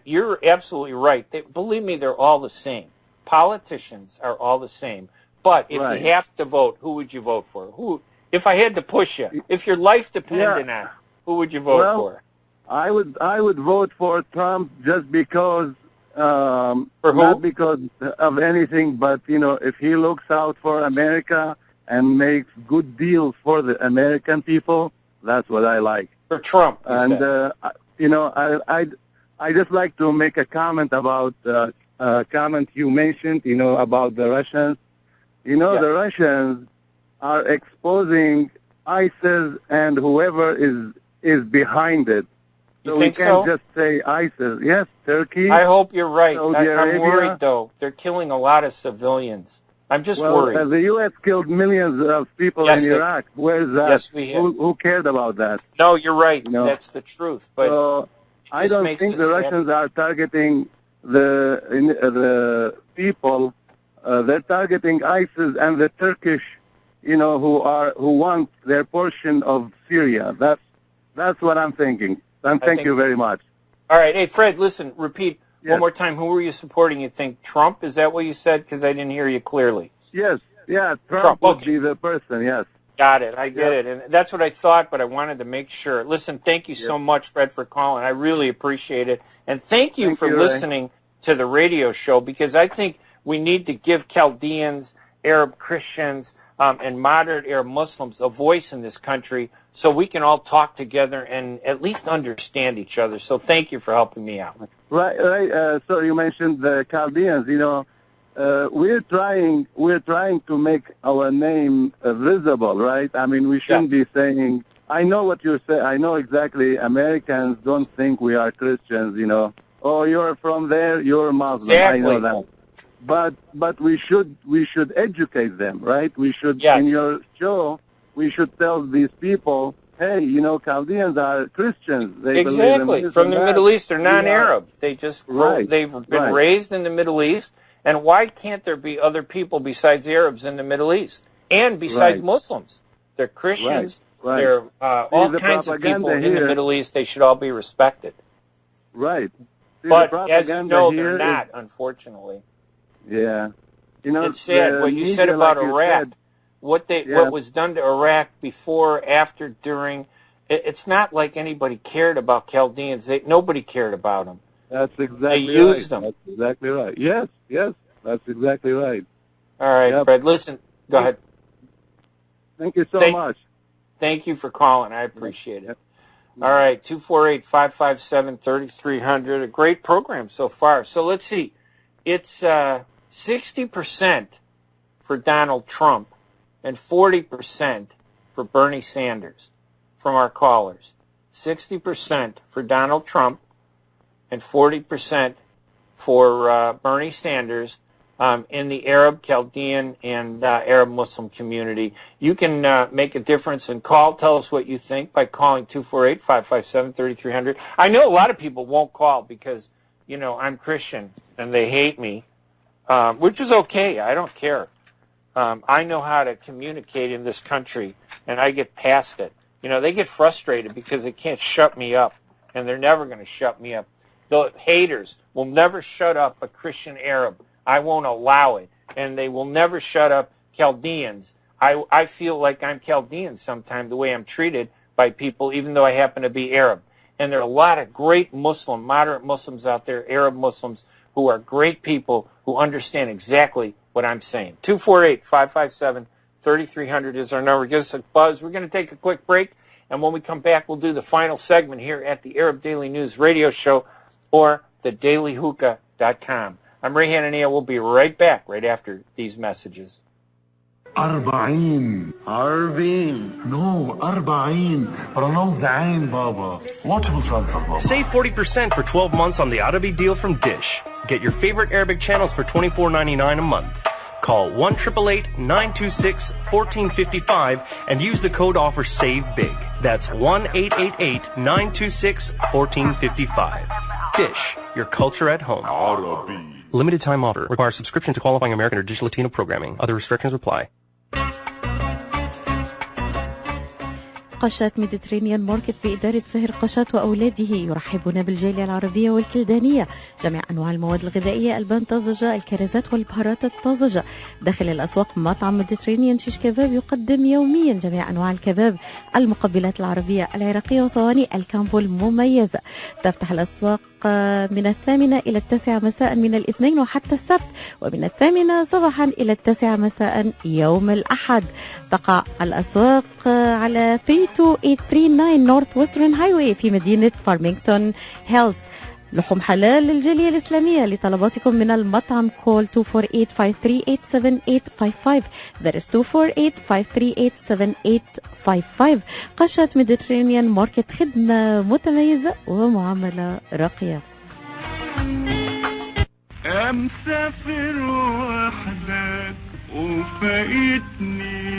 you're absolutely right. Believe me, they're all the same. Politicians are all the same. But if you have to vote, who would you vote for? If I had to push you, if your life depended on it, who would you vote for? I would vote for Trump just because, for who? Not because of anything, but, you know, if he looks out for America and makes good deals for the American people, that's what I like. For Trump. And, you know, I just like to make a comment about a comment you mentioned, you know, about the Russians. You know, the Russians are exposing ISIS and whoever is behind it. So we can't just say ISIS. Yes, Turkey. I hope you're right. Saudi Arabia. I'm worried, though. They're killing a lot of civilians. I'm just worried. The U.S. killed millions of people in Iraq. Where's that? Yes, we have. Who cared about that? No, you're right. You know? That's the truth. But so I don't think the Russians are targeting the people. They're targeting ISIS and the Turkish, you know, who want their portion of Syria. That's what I'm thinking. And thank you very much. All right. Hey, Fred, listen, repeat one more time. Who were you supporting? You think Trump? Is that what you said? Because I didn't hear you clearly. Yes. Yeah, Trump would be the person, yes. Got it. I get it. And that's what I thought, but I wanted to make sure. Listen, thank you so much, Fred, for calling. I really appreciate it. And thank you for listening to the radio show, because I think we need to give Chaldeans, Arab Christians, and moderate Arab Muslims a voice in this country so we can all talk together and at least understand each other. So thank you for helping me out. Right. So you mentioned the Chaldeans. You know, we're trying to make our name visible, right? I mean, we shouldn't be saying. I know what you're saying. I know exactly. Americans don't think we are Christians. You know, oh, you're from there, you're Muslim. Exactly. I know that. But we should educate them, right? We should in your show. We should tell these people, hey, you know, Chaldeans are Christians. They believe in this from and the that. Middle East. They're non-Arab. They just they've been raised in the Middle East. And why can't there be other people besides Arabs in the Middle East and besides Muslims? They're Christians. They're all kinds of people in the Middle East. They should all be respected. Right. But as you know, they're not, unfortunately. Yeah. You know, it's sad what you said about Iraq. What was done to Iraq before, after, during. It's not like anybody cared about Chaldeans. Nobody cared about them. That's exactly They used them. That's exactly right. Yes, that's exactly right. All right, Fred, listen. Go ahead. Thank you so much. Thank you for calling. I appreciate it. All right, 248-557-3300. A great program so far. So let's see. It's 60% for Donald Trump and 40% for Bernie Sanders from our callers. 60% for Donald Trump and 40% for Bernie Sanders. in the Arab, Chaldean, and Arab Muslim community. You can make a difference and tell us what you think by calling 248-557-3300. I know a lot of people won't call because, I'm Christian and they hate me, which is okay. I don't care. I know how to communicate in this country, and I get past it. They get frustrated because they can't shut me up, and they're never going to shut me up. The haters will never shut up a Christian Arab. I won't allow it. And they will never shut up Chaldeans. I feel like I'm Chaldean sometimes, the way I'm treated by people, even though I happen to be Arab. And there are a lot of great moderate Muslims out there, Arab Muslims, who are great people who understand exactly what I'm saying. 248-557-3300 is our number. Give us a buzz. We're going to take a quick break, and when we come back, we'll do the final segment here at the Arab Daily News radio show or thedailyhookah.com. I'm Ray Hanania. We'll be right back right after these messages. 40 No, 40 Pronounce the عين بابا. What will transfer? Save 40% for 12 months on the Arabic deal from Dish. Get your favorite Arabic channels for $24.99 a month. Call 1-888-926-1455 and use the code offer SAVE BIG. That's 1-888-926-1455. Dish, your culture at home. Arabi. Limited time offer. Requires subscription to qualifying American or Dish Latino programming. Other restrictions apply. قشات ميديترينيان ماركت بإدارة سهر قشات وأولاده يرحبون بالجالية العربية والكلدانية. جميع أنواع المواد الغذائية، البان طازجة، الكرزات والبهارات الطازجة. داخل الأسواق مطعم ميديترينيان شيش كباب يقدم يوميا جميع أنواع الكباب، المقبلات العربية العراقية وصواني الكامبو المميزة. تفتح الأسواق من 8 إلى 9 مساء من الاثنين وحتى السبت، ومن 8 صباحا إلى 9 مساء يوم الأحد. تقع الأسواق على 32839 نورث ويسترن هايوي في مدينة فارمينغتون هيلز. لحوم حلال للجالية الإسلامية. لطلباتكم من المطعم كول 248-538-7855. That is 248-538-7855. قشة ميديترينيان ماركت، خدمة متميزة ومعاملة راقية. مسافر وحدك وفايتني.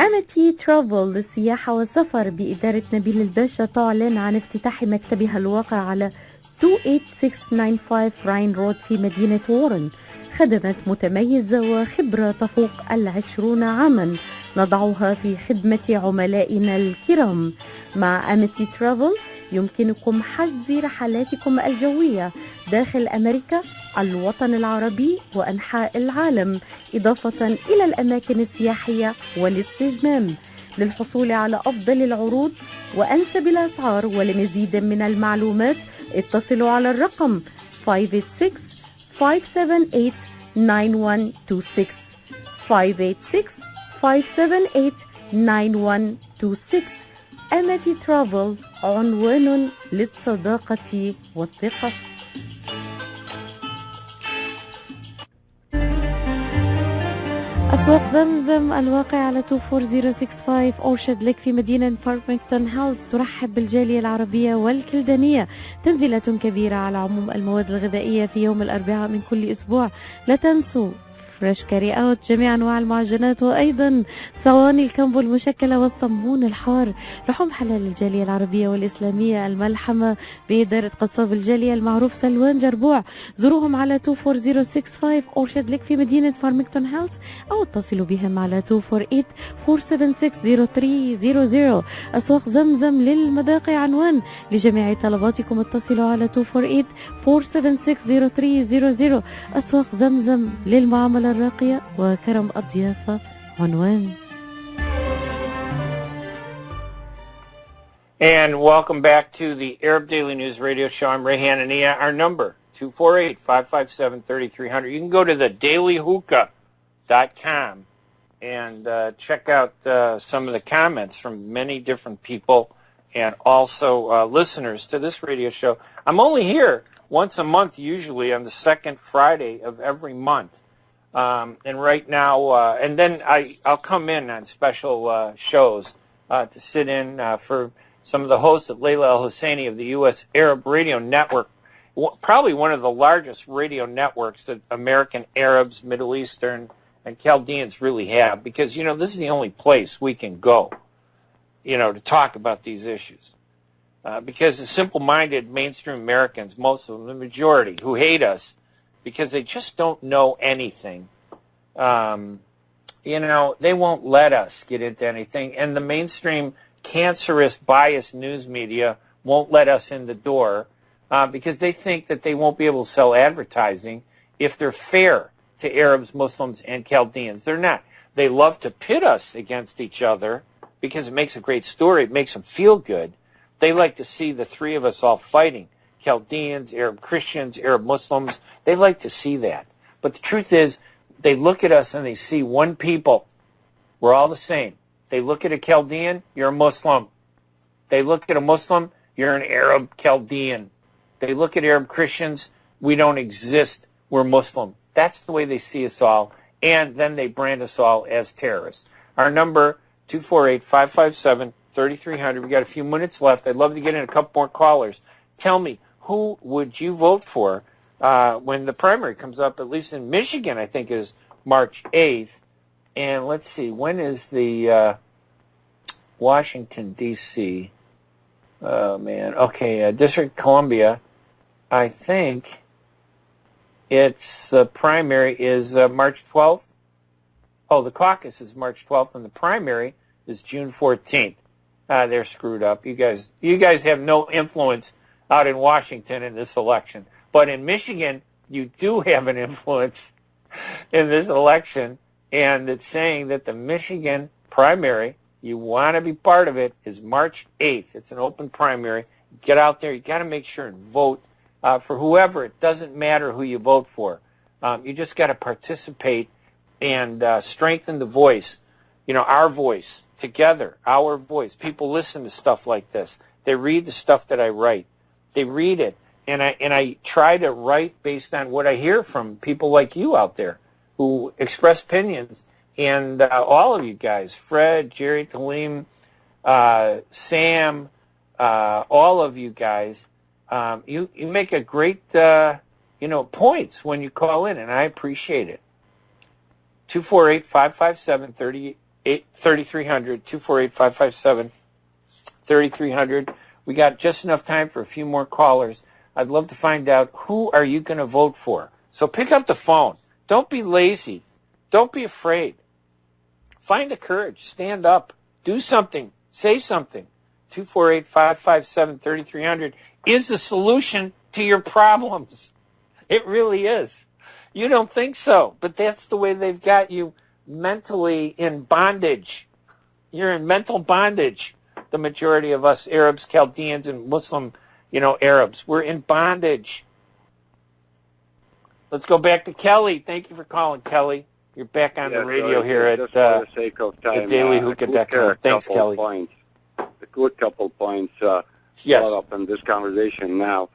أمتي ترافل للسياحة والسفر بإدارة نبيل الباشا تعلن عن افتتاح مكتبها الواقع على 28695 راين رود في مدينة وورن. خدمات متميزة وخبرة تفوق 20 عاما نضعها في خدمة عملائنا الكرام. مع أمتي ترافل يمكنكم حجز رحلاتكم الجوية داخل أمريكا، الوطن العربي وأنحاء العالم، إضافة إلى الأماكن السياحية والاستجمام. للحصول على أفضل العروض وأنسب الأسعار ولمزيد من المعلومات اتصلوا على الرقم 586-578-9126 586-578-9126. أمتي ترافل، عنوان للصداقة والثقة. أسواق زمزم الواقع على 24065 أورشارد ليك في مدينة فارمينغتون هيلز ترحب بالجالية العربية والكلدانية. تنزيلات كبيرة على عموم المواد الغذائية في يوم الأربعاء من كل أسبوع. لا تنسوا فريش كاري اوت، جميع انواع المعجنات، وايضا صواني الكامبو المشكله والصمون الحار. لحوم حلال الجاليه العربيه والاسلاميه الملحمه باداره قصاب الجاليه المعروف سلوان جربوع. زوروهم على 24065 اورشارد ليك في مدينه فارمينغتون هيلز، او اتصلوا بهم على 248-476-0300. اسواق زمزم للمذاق عنوان لجميع طلباتكم، اتصلوا على 248-476-0300. اسواق زمزم للمعامله الراقية وكرم الضيافة عنوان. And welcome back to the Arab Daily News radio show. I'm Ray Hanania. Our number, 248-557-3300. You can go to thedailyhookah.com and check out some of the comments from many different people and also listeners to this radio show. I'm only here once a month, usually on the second Friday of every month. And right now, and then I'll come in on special shows to sit in for some of the hosts of Layla Al-Husseini of the U.S. Arab Radio Network probably one of the largest radio networks that American Arabs, Middle Eastern, and Chaldeans really have, because, you know, this is the only place we can go, you know, to talk about these issues. Because the simple-minded mainstream Americans, most of them, the majority, who hate us because they just don't know anything, you know, they won't let us get into anything. And the mainstream cancerous, biased news media won't let us in the door because they think that they won't be able to sell advertising if they're fair to Arabs, Muslims, and Chaldeans. They're not. They love to pit us against each other because it makes a great story. It makes them feel good. They like to see the three of us all fighting, Chaldeans, Arab Christians, Arab Muslims. They like to see that. But the truth is, they look at us and they see one people. We're all the same. They look at a Chaldean, you're a Muslim. They look at a Muslim, you're an Arab Chaldean. They look at Arab Christians, we don't exist, we're Muslim. That's the way they see us all, and then they brand us all as terrorists. Our number, 248-557-3300. We got a few minutes left. I'd love to get in a couple more callers. Tell me, who would you vote for when the primary comes up, at least in Michigan, I think is March 8th. And let's see, when is the Washington, D.C.? Oh, man. Okay, District of Columbia, I think it's the primary is March 12th. Oh, the caucus is March 12th, and the primary is June 14th. They're screwed up. You guys have no influence out in Washington in this election. But in Michigan, you do have an influence in this election, and it's saying that the Michigan primary, you want to be part of it, is March 8th. It's an open primary. Get out there. You got to make sure and vote for whoever. It doesn't matter who you vote for. You just got to participate and strengthen the voice, you know, our voice, together, our voice. People listen to stuff like this. They read the stuff that I write. They read it, and I try to write based on what I hear from people like you out there who express opinions, and all of you guys, Fred, Jerry, Talim, Sam, all of you guys, you make a great, you know, points when you call in, and I appreciate it. 248-557-3300, 248-557-3300. We got just enough time for a few more callers. I'd love to find out, who are you going to vote for? So pick up the phone. Don't be lazy. Don't be afraid. Find the courage. Stand up. Do something. Say something. 248-557-3300 is the solution to your problems. It really is. You don't think so, but that's the way they've got you mentally in bondage. You're in mental bondage, the majority of us Arabs, Chaldeans, and Muslim, you know, Arabs. We're in bondage. Let's go back to Kelly. Thank you for calling, Kelly. You're back on the radio here at for the sake of time, DailyHookah.com. Thanks, Kelly. Points. A good couple points brought up in this conversation now.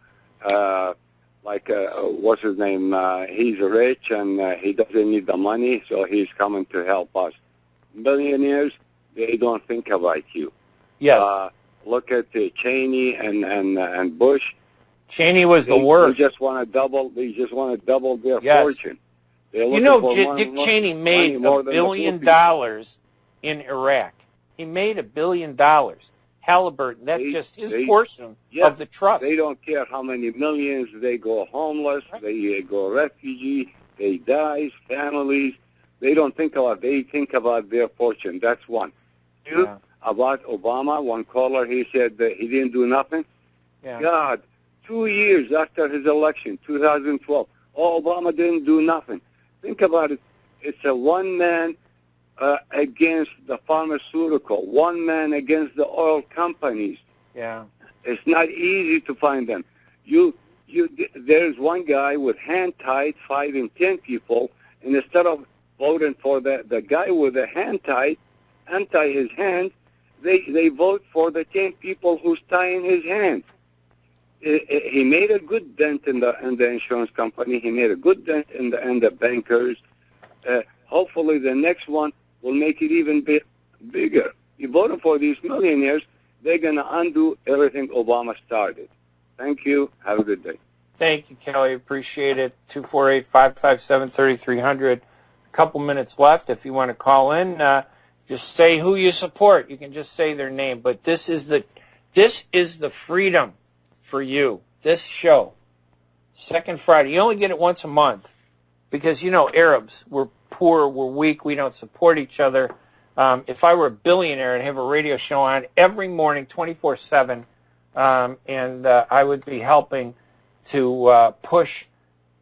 What's his name? He's rich and he doesn't need the money, so he's coming to help us. Millionaires, they don't think about you. Yes. Look at Cheney and Bush. Cheney was the worst. They just want to double. They just want to double their fortune. You know, Dick Cheney made $1 billion in Iraq. He made $1 billion. Halliburton, that's just his portion of the trust. They don't care how many millions. They go homeless. Right. They go refugee. They die. Families. They don't think about. They think about their fortune. That's one. Two, about Obama. One caller, he said that he didn't do nothing. Yeah. God, 2 years after his election, 2012, Obama didn't do nothing. Think about it. It's a one man against the pharmaceutical, one man against the oil companies. Yeah. It's not easy to find them. There's one guy with hand tied fighting 10 people, and instead of voting for the guy with the hand tied, untie his hands, they vote for the 10 people who's tying his hands. He made a good dent in the insurance company. He made a good dent in the bankers. Hopefully the next one will make it even bigger. You voted for these millionaires, they're going to undo everything Obama started. Thank you. Have a good day. Thank you, Kelly. Appreciate it. 248-557-3300. A couple minutes left. If you want to call in, just say who you support. You can just say their name. But this is the freedom for you. This show, second Friday. You only get it once a month because, you know, Arabs, we're poor, we're weak, we don't support each other. If I were a billionaire and have a radio show on every morning, 24/7, and I would be helping to push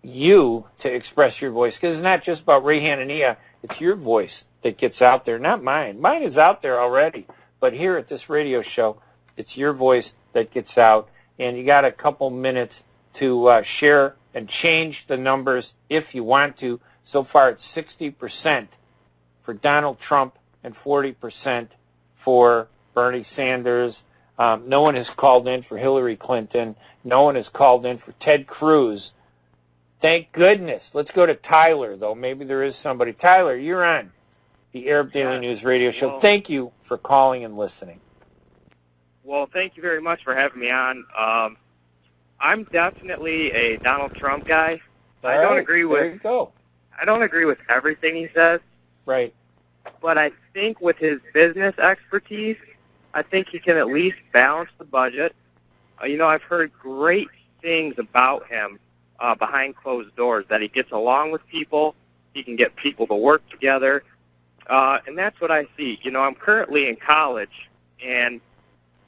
you to express your voice, because it's not just about Ray Hanania, it's your voice that gets out there, not mine. Mine is out there already, but here at this radio show, it's your voice that gets out, and you got a couple minutes to share and change the numbers if you want to. So far, it's 60% for Donald Trump and 40% for Bernie Sanders. No one has called in for Hillary Clinton. No one has called in for Ted Cruz. Thank goodness. Let's go to Tyler, though. Maybe there is somebody. Tyler, you're on the Arab Daily News radio show. Thank you for calling and listening. Well, thank you very much for having me on. I'm definitely a Donald Trump guy. I don't agree with everything he says. Right. But I think with his business expertise, I think he can at least balance the budget. You know, I've heard great things about him behind closed doors, that he gets along with people, he can get people to work together, and that's what I see. You know, I'm currently in college, and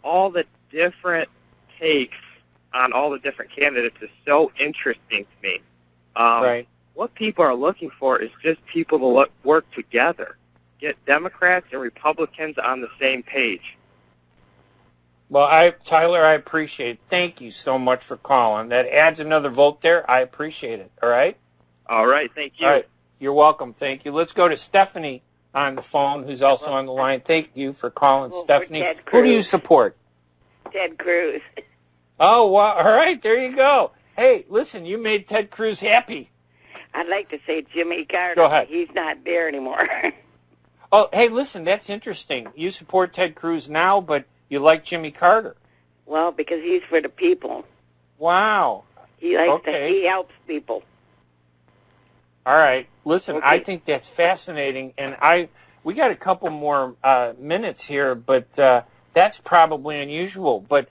all the different takes on all the different candidates is so interesting to me. Right. What people are looking for is just people to work together, get Democrats and Republicans on the same page. Well, Tyler, I appreciate it. Thank you so much for calling. That adds another vote there. I appreciate it. All right? All right. Thank you. All right. You're welcome. Thank you. Let's go to Stephanie on the phone, who's also on the line. Thank you for calling, Stephanie. Who do you support? Ted Cruz. Oh, wow. All right. There you go. Hey, listen, you made Ted Cruz happy. I'd like to say Jimmy Carter. Go ahead. He's not there anymore. Oh, hey, listen, that's interesting. You support Ted Cruz now, but you like Jimmy Carter. Well, because he's for the people. Wow. He likes he helps people. All right. Listen, I think that's fascinating, and we got a couple more minutes here, but that's probably unusual. But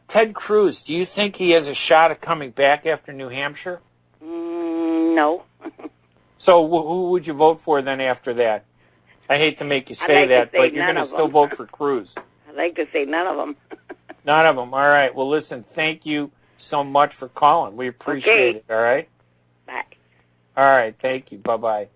Ted Cruz, do you think he has a shot at coming back after New Hampshire? No. So who would you vote for then after that? I hate to make you say that, but you're going to still vote for Cruz. I'd like to say none of them. None of them. All right. Well, listen, thank you so much for calling. We appreciate it, all right? Bye. All right. Thank you. Bye-bye.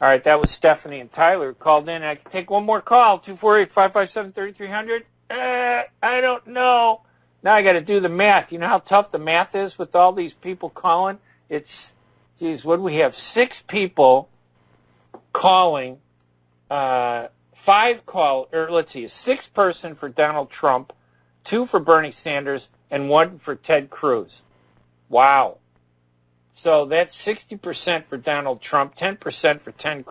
All right. That was Stephanie and Tyler who called in. I can take one more call, 248-557-3300. I don't know. Now I got to do the math. You know how tough the math is with all these people calling? It's, geez, what do we have? 6 people calling, 5 call, or let's see, a 6th person for Donald Trump, 2 for Bernie Sanders, and 1 for Ted Cruz. Wow. So that's 60% for Donald Trump, 10% for Ted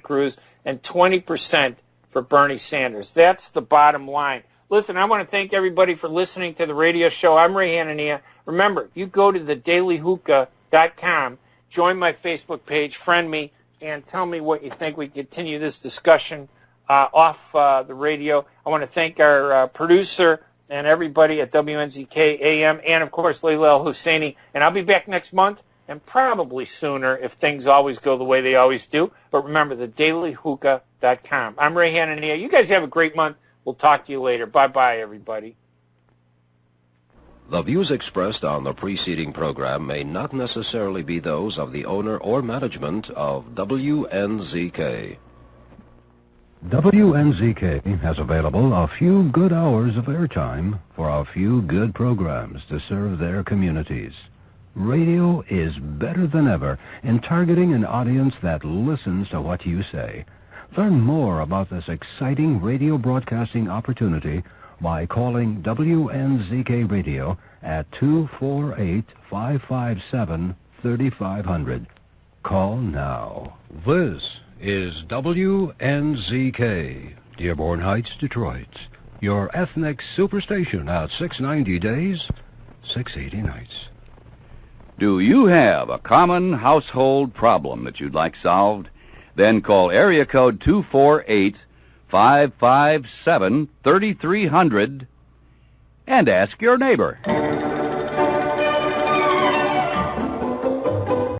Cruz, and 20% for Bernie Sanders. That's the bottom line. Listen, I want to thank everybody for listening to the radio show. I'm Ray Hanania. Remember, you go to thedailyhookah.com, join my Facebook page, friend me, and tell me what you think. We continue this discussion off the radio. I want to thank our producer and everybody at WNZK AM, and, of course, Layla El-Husseini. And I'll be back next month, and probably sooner if things always go the way they always do. But remember, thedailyhookah.com. I'm Ray Hanania. You guys have a great month. We'll talk to you later. Bye-bye, everybody. The views expressed on the preceding program may not necessarily be those of the owner or management of WNZK. WNZK has available a few good hours of airtime for a few good programs to serve their communities. Radio is better than ever in targeting an audience that listens to what you say. Learn more about this exciting radio broadcasting opportunity by calling WNZK Radio at 248-557-3500. Call now. This is WNZK, Dearborn Heights, Detroit. Your ethnic superstation at 690 days, 680 nights. Do you have a common household problem that you'd like solved? Then call area code 248-557-3300 and ask your neighbor.